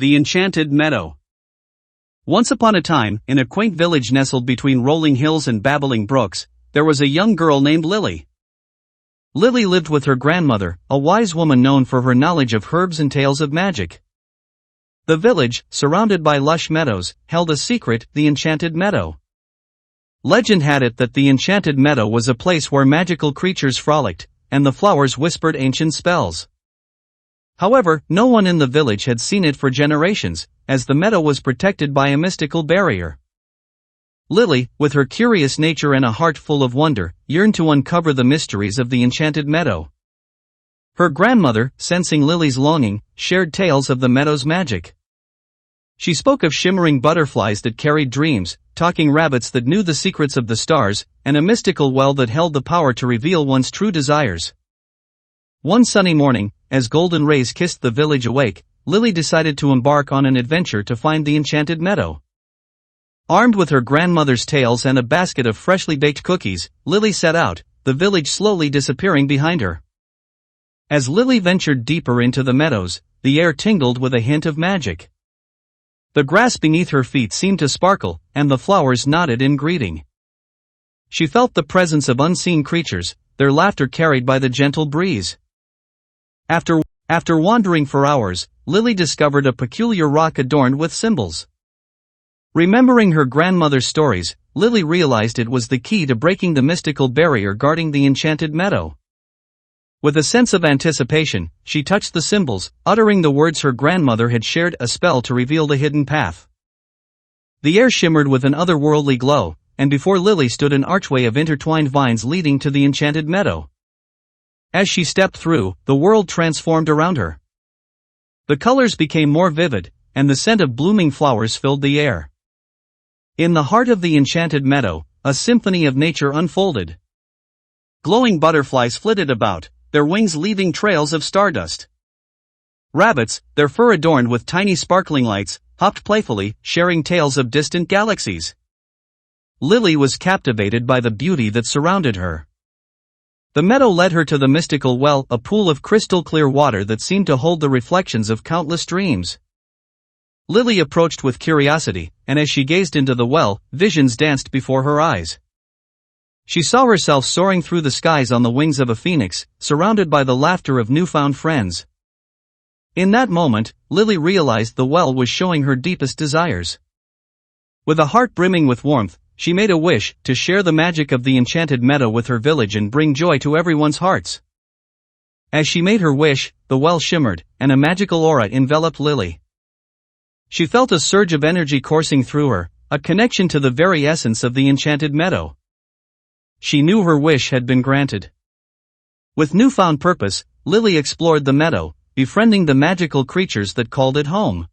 The Enchanted Meadow. Once upon a time, in a quaint village nestled between rolling hills and babbling brooks, there was a young girl named Lily. Lily lived with her grandmother, a wise woman known for her knowledge of herbs and tales of magic. The village, surrounded by lush meadows, held a secret, the Enchanted Meadow. Legend had it that the Enchanted Meadow was a place where magical creatures frolicked, and the flowers whispered ancient spells. However, no one in the village had seen it for generations, as the meadow was protected by a mystical barrier. Lily, with her curious nature and a heart full of wonder, yearned to uncover the mysteries of the Enchanted Meadow. Her grandmother, sensing Lily's longing, shared tales of the meadow's magic. She spoke of shimmering butterflies that carried dreams, talking rabbits that knew the secrets of the stars, and a mystical well that held the power to reveal one's true desires. One sunny morning, as golden rays kissed the village awake, Lily decided to embark on an adventure to find the Enchanted Meadow. Armed with her grandmother's tales and a basket of freshly baked cookies, Lily set out, the village slowly disappearing behind her. As Lily ventured deeper into the meadows, the air tingled with a hint of magic. The grass beneath her feet seemed to sparkle, and the flowers nodded in greeting. She felt the presence of unseen creatures, their laughter carried by the gentle breeze. After wandering for hours, Lily discovered a peculiar rock adorned with symbols. Remembering her grandmother's stories, Lily realized it was the key to breaking the mystical barrier guarding the Enchanted Meadow. With a sense of anticipation, she touched the symbols, uttering the words her grandmother had shared, a spell to reveal the hidden path. The air shimmered with an otherworldly glow, and before Lily stood an archway of intertwined vines leading to the Enchanted Meadow. As she stepped through, the world transformed around her. The colors became more vivid, and the scent of blooming flowers filled the air. In the heart of the Enchanted Meadow, a symphony of nature unfolded. Glowing butterflies flitted about, their wings leaving trails of stardust. Rabbits, their fur adorned with tiny sparkling lights, hopped playfully, sharing tales of distant galaxies. Lily was captivated by the beauty that surrounded her. The meadow led her to the mystical well, a pool of crystal-clear water that seemed to hold the reflections of countless dreams. Lily approached with curiosity, and as she gazed into the well, visions danced before her eyes. She saw herself soaring through the skies on the wings of a phoenix, surrounded by the laughter of newfound friends. In that moment, Lily realized the well was showing her deepest desires. With a heart brimming with warmth, she made a wish to share the magic of the Enchanted Meadow with her village and bring joy to everyone's hearts. As she made her wish, the well shimmered, and a magical aura enveloped Lily. She felt a surge of energy coursing through her, a connection to the very essence of the Enchanted Meadow. She knew her wish had been granted. With newfound purpose, Lily explored the meadow, befriending the magical creatures that called it home.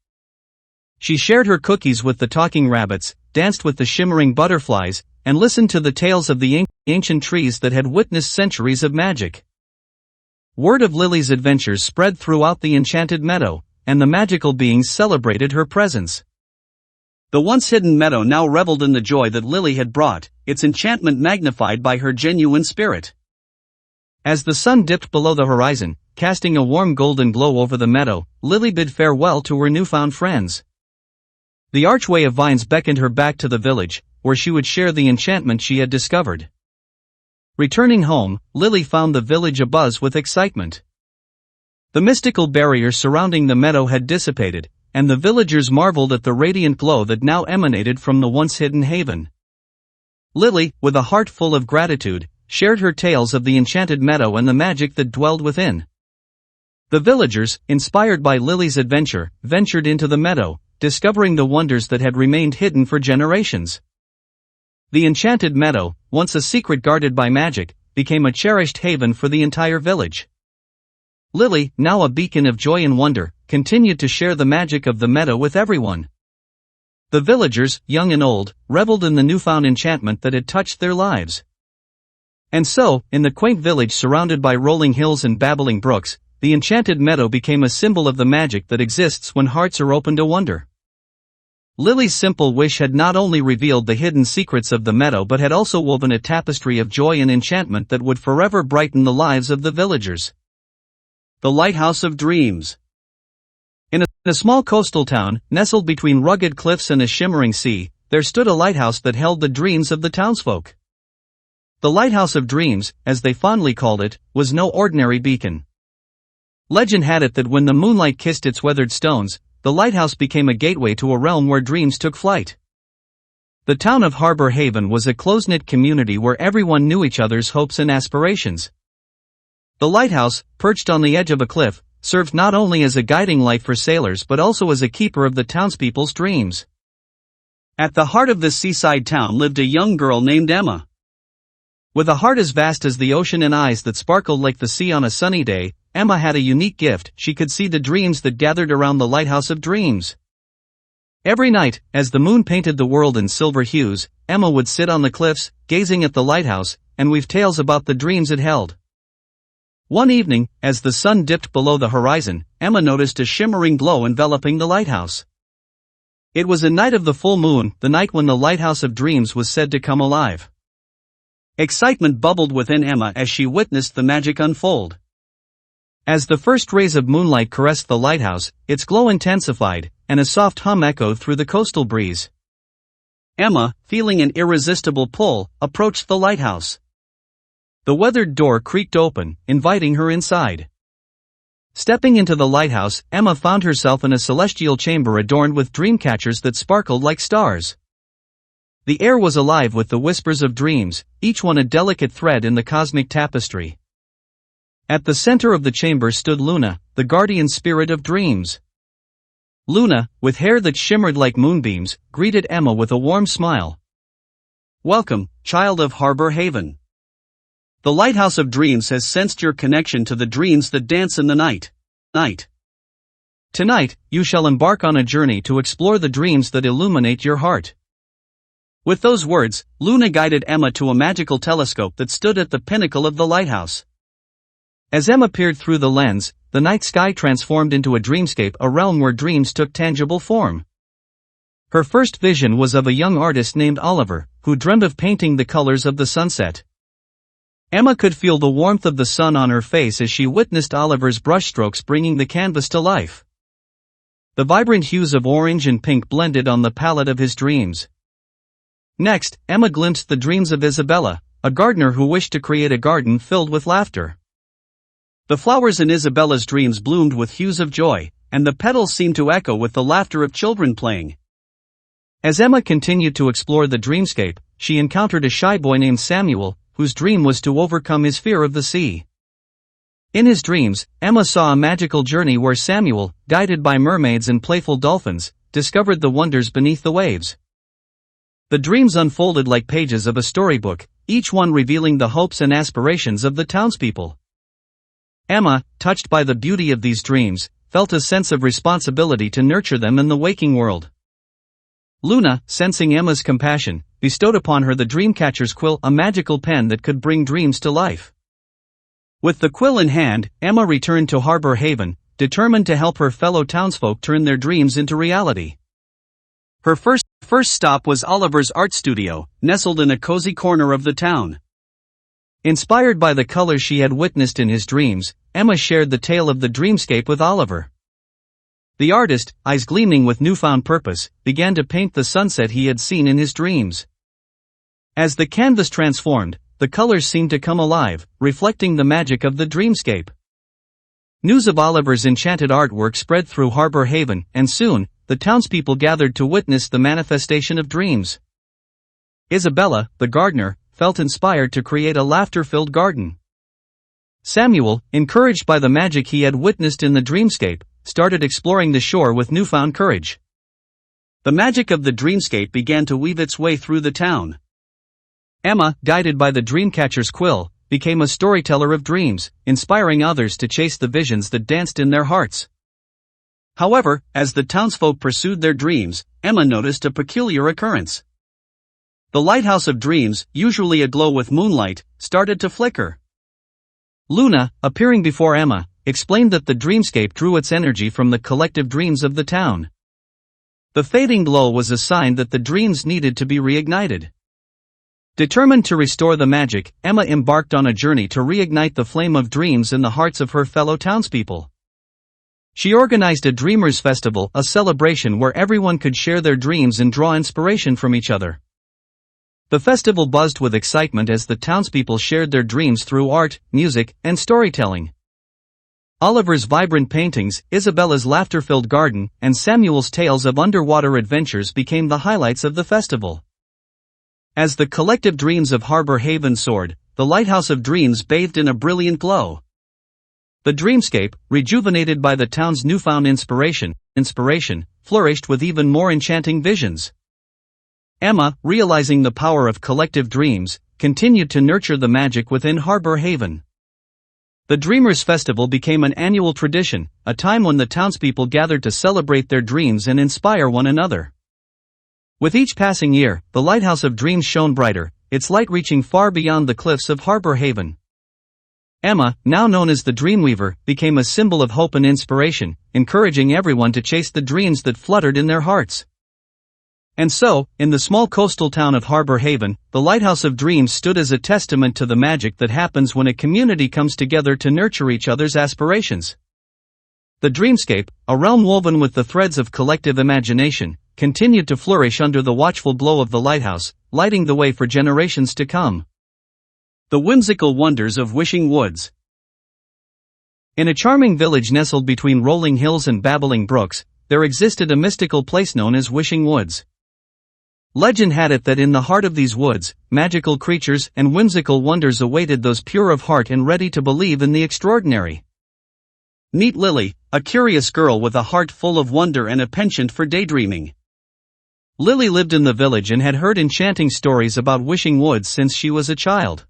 She shared her cookies with the talking rabbits, danced with the shimmering butterflies, and listened to the tales of the ancient trees that had witnessed centuries of magic. Word of Lily's adventures spread throughout the Enchanted Meadow, and the magical beings celebrated her presence. The once hidden meadow now reveled in the joy that Lily had brought, its enchantment magnified by her genuine spirit. As the sun dipped below the horizon, casting a warm golden glow over the meadow, Lily bid farewell to her newfound friends. The archway of vines beckoned her back to the village, where she would share the enchantment she had discovered. Returning home, Lily found the village abuzz with excitement. The mystical barrier surrounding the meadow had dissipated, and the villagers marveled at the radiant glow that now emanated from the once hidden haven. Lily, with a heart full of gratitude, shared her tales of the Enchanted Meadow and the magic that dwelled within. The villagers, inspired by Lily's adventure, ventured into the meadow, discovering the wonders that had remained hidden for generations. The Enchanted Meadow, once a secret guarded by magic, became a cherished haven for the entire village. Lily, now a beacon of joy and wonder, continued to share the magic of the meadow with everyone. The villagers, young and old, reveled in the newfound enchantment that had touched their lives. And so, in the quaint village surrounded by rolling hills and babbling brooks, the Enchanted Meadow became a symbol of the magic that exists when hearts are open to wonder. Lily's simple wish had not only revealed the hidden secrets of the meadow but had also woven a tapestry of joy and enchantment that would forever brighten the lives of the villagers. The Lighthouse of Dreams. In a small coastal town, nestled between rugged cliffs and a shimmering sea, there stood a lighthouse that held the dreams of the townsfolk. The Lighthouse of Dreams, as they fondly called it, was no ordinary beacon. Legend had it that when the moonlight kissed its weathered stones, the lighthouse became a gateway to a realm where dreams took flight. The town of Harbor Haven was a close-knit community where everyone knew each other's hopes and aspirations. The lighthouse, perched on the edge of a cliff, served not only as a guiding light for sailors but also as a keeper of the townspeople's dreams. At the heart of this seaside town lived a young girl named Emma. With a heart as vast as the ocean and eyes that sparkled like the sea on a sunny day, Emma had a unique gift. She could see the dreams that gathered around the Lighthouse of Dreams. Every night, as the moon painted the world in silver hues, Emma would sit on the cliffs, gazing at the lighthouse, and weave tales about the dreams it held. One evening, as the sun dipped below the horizon, Emma noticed a shimmering glow enveloping the lighthouse. It was a night of the full moon, the night when the Lighthouse of Dreams was said to come alive. Excitement bubbled within Emma as she witnessed the magic unfold. As the first rays of moonlight caressed the lighthouse, its glow intensified, and a soft hum echoed through the coastal breeze. Emma, feeling an irresistible pull, approached the lighthouse. The weathered door creaked open, inviting her inside. Stepping into the lighthouse, Emma found herself in a celestial chamber adorned with dream catchers that sparkled like stars. The air was alive with the whispers of dreams, each one a delicate thread in the cosmic tapestry. At the center of the chamber stood Luna, the guardian spirit of dreams. Luna, with hair that shimmered like moonbeams, greeted Emma with a warm smile. "Welcome, child of Harbor Haven. The Lighthouse of Dreams has sensed your connection to the dreams that dance in the night. Tonight, you shall embark on a journey to explore the dreams that illuminate your heart." With those words, Luna guided Emma to a magical telescope that stood at the pinnacle of the lighthouse. As Emma peered through the lens, the night sky transformed into a dreamscape, a realm where dreams took tangible form. Her first vision was of a young artist named Oliver, who dreamed of painting the colors of the sunset. Emma could feel the warmth of the sun on her face as she witnessed Oliver's brushstrokes bringing the canvas to life. The vibrant hues of orange and pink blended on the palette of his dreams. Next, Emma glimpsed the dreams of Isabella, a gardener who wished to create a garden filled with laughter. The flowers in Isabella's dreams bloomed with hues of joy, and the petals seemed to echo with the laughter of children playing. As Emma continued to explore the dreamscape, she encountered a shy boy named Samuel, whose dream was to overcome his fear of the sea. In his dreams, Emma saw a magical journey where Samuel, guided by mermaids and playful dolphins, discovered the wonders beneath the waves. The dreams unfolded like pages of a storybook, each one revealing the hopes and aspirations of the townspeople. Emma, touched by the beauty of these dreams, felt a sense of responsibility to nurture them in the waking world. Luna, sensing Emma's compassion, bestowed upon her the Dreamcatcher's quill, a magical pen that could bring dreams to life. With the quill in hand, Emma returned to Harbor Haven, determined to help her fellow townsfolk turn their dreams into reality. Her first stop was Oliver's art studio, nestled in a cozy corner of the town. Inspired by the colors she had witnessed in his dreams, Emma shared the tale of the dreamscape with Oliver. The artist, eyes gleaming with newfound purpose, began to paint the sunset he had seen in his dreams. As the canvas transformed, the colors seemed to come alive, reflecting the magic of the dreamscape. News of Oliver's enchanted artwork spread through Harbor Haven, and soon, the townspeople gathered to witness the manifestation of dreams. Isabella, the gardener, felt inspired to create a laughter-filled garden. Samuel, encouraged by the magic he had witnessed in the dreamscape, started exploring the shore with newfound courage. The magic of the dreamscape began to weave its way through the town. Emma, guided by the Dreamcatcher's quill, became a storyteller of dreams, inspiring others to chase the visions that danced in their hearts. However, as the townsfolk pursued their dreams, Emma noticed a peculiar occurrence. The Lighthouse of Dreams, usually aglow with moonlight, started to flicker. Luna, appearing before Emma, explained that the dreamscape drew its energy from the collective dreams of the town. The fading glow was a sign that the dreams needed to be reignited. Determined to restore the magic, Emma embarked on a journey to reignite the flame of dreams in the hearts of her fellow townspeople. She organized a Dreamers Festival, a celebration where everyone could share their dreams and draw inspiration from each other. The festival buzzed with excitement as the townspeople shared their dreams through art, music, and storytelling. Oliver's vibrant paintings, Isabella's laughter-filled garden, and Samuel's tales of underwater adventures became the highlights of the festival. As the collective dreams of Harbor Haven soared, the Lighthouse of Dreams bathed in a brilliant glow. The dreamscape, rejuvenated by the town's newfound inspiration, flourished with even more enchanting visions. Emma, realizing the power of collective dreams, continued to nurture the magic within Harbor Haven. The Dreamers Festival became an annual tradition, a time when the townspeople gathered to celebrate their dreams and inspire one another. With each passing year, the Lighthouse of Dreams shone brighter, its light reaching far beyond the cliffs of Harbor Haven. Emma, now known as the Dreamweaver, became a symbol of hope and inspiration, encouraging everyone to chase the dreams that fluttered in their hearts. And so, in the small coastal town of Harbor Haven, the Lighthouse of Dreams stood as a testament to the magic that happens when a community comes together to nurture each other's aspirations. The dreamscape, a realm woven with the threads of collective imagination, continued to flourish under the watchful glow of the lighthouse, lighting the way for generations to come. The whimsical wonders of Wishing Woods. In a charming village nestled between rolling hills and babbling brooks, there existed a mystical place known as Wishing Woods. Legend had it that in the heart of these woods, magical creatures and whimsical wonders awaited those pure of heart and ready to believe in the extraordinary. Meet Lily, a curious girl with a heart full of wonder and a penchant for daydreaming. Lily lived in the village and had heard enchanting stories about Wishing Woods since she was a child.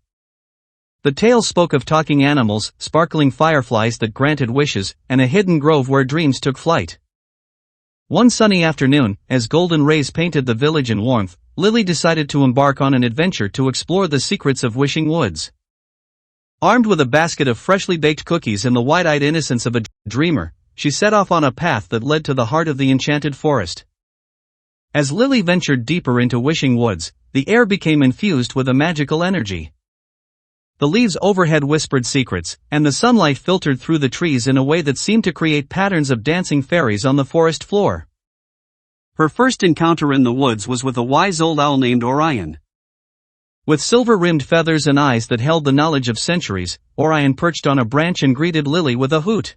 The tales spoke of talking animals, sparkling fireflies that granted wishes, and a hidden grove where dreams took flight. One sunny afternoon, as golden rays painted the village in warmth, Lily decided to embark on an adventure to explore the secrets of Wishing Woods. Armed with a basket of freshly baked cookies and the wide-eyed innocence of a dreamer, she set off on a path that led to the heart of the enchanted forest. As Lily ventured deeper into Wishing Woods, the air became infused with a magical energy. The leaves overhead whispered secrets, and the sunlight filtered through the trees in a way that seemed to create patterns of dancing fairies on the forest floor. Her first encounter in the woods was with a wise old owl named Orion. With silver-rimmed feathers and eyes that held the knowledge of centuries, Orion perched on a branch and greeted Lily with a hoot.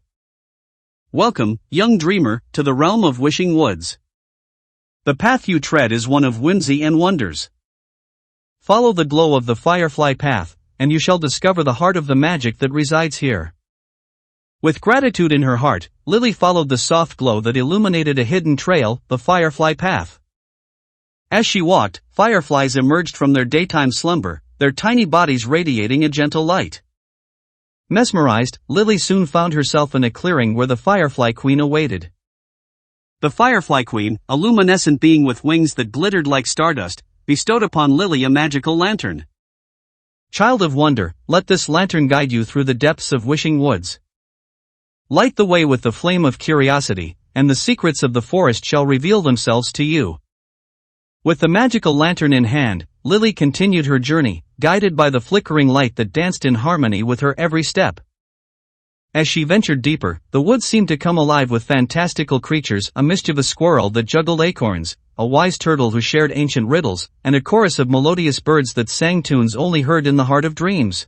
"Welcome, young dreamer, to the realm of Wishing Woods. The path you tread is one of whimsy and wonders. Follow the glow of the firefly path, and you shall discover the heart of the magic that resides here." With gratitude in her heart, Lily followed the soft glow that illuminated a hidden trail, the firefly path. As she walked, fireflies emerged from their daytime slumber, their tiny bodies radiating a gentle light. Mesmerized, Lily soon found herself in a clearing where the Firefly Queen awaited. The Firefly Queen, a luminescent being with wings that glittered like stardust, bestowed upon Lily a magical lantern. "Child of wonder, let this lantern guide you through the depths of Wishing Woods. Light the way with the flame of curiosity, and the secrets of the forest shall reveal themselves to you." With the magical lantern in hand, Lily continued her journey, guided by the flickering light that danced in harmony with her every step. As she ventured deeper, the woods seemed to come alive with fantastical creatures, a mischievous squirrel that juggled acorns, a wise turtle who shared ancient riddles, and a chorus of melodious birds that sang tunes only heard in the heart of dreams.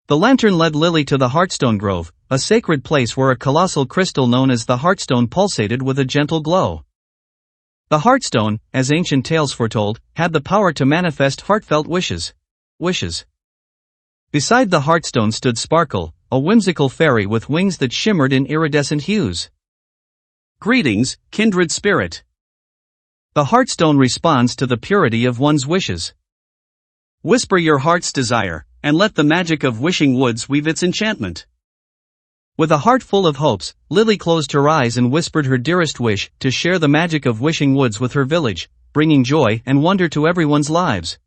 The lantern led Lily to the Heartstone Grove, a sacred place where a colossal crystal known as the Heartstone pulsated with a gentle glow. The Heartstone, as ancient tales foretold, had the power to manifest heartfelt wishes. Beside the Heartstone stood Sparkle, a whimsical fairy with wings that shimmered in iridescent hues. "Greetings, kindred spirit. The Heartstone responds to the purity of one's wishes. Whisper your heart's desire, and let the magic of Wishing Woods weave its enchantment." With a heart full of hopes, Lily closed her eyes and whispered her dearest wish, to share the magic of Wishing Woods with her village, bringing joy and wonder to everyone's lives.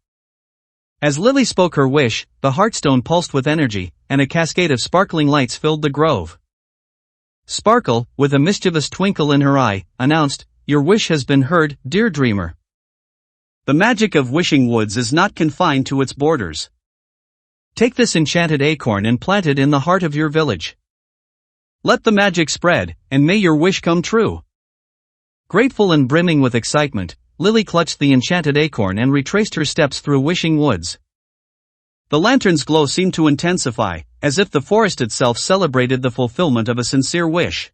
As Lily spoke her wish, the Heartstone pulsed with energy, and a cascade of sparkling lights filled the grove. Sparkle, with a mischievous twinkle in her eye, announced, "Your wish has been heard, dear dreamer. The magic of Wishing Woods is not confined to its borders. Take this enchanted acorn and plant it in the heart of your village. Let the magic spread, and may your wish come true. Grateful and brimming with excitement, Lily clutched the enchanted acorn and retraced her steps through Wishing Woods. The lantern's glow seemed to intensify, as if the forest itself celebrated the fulfillment of a sincere wish.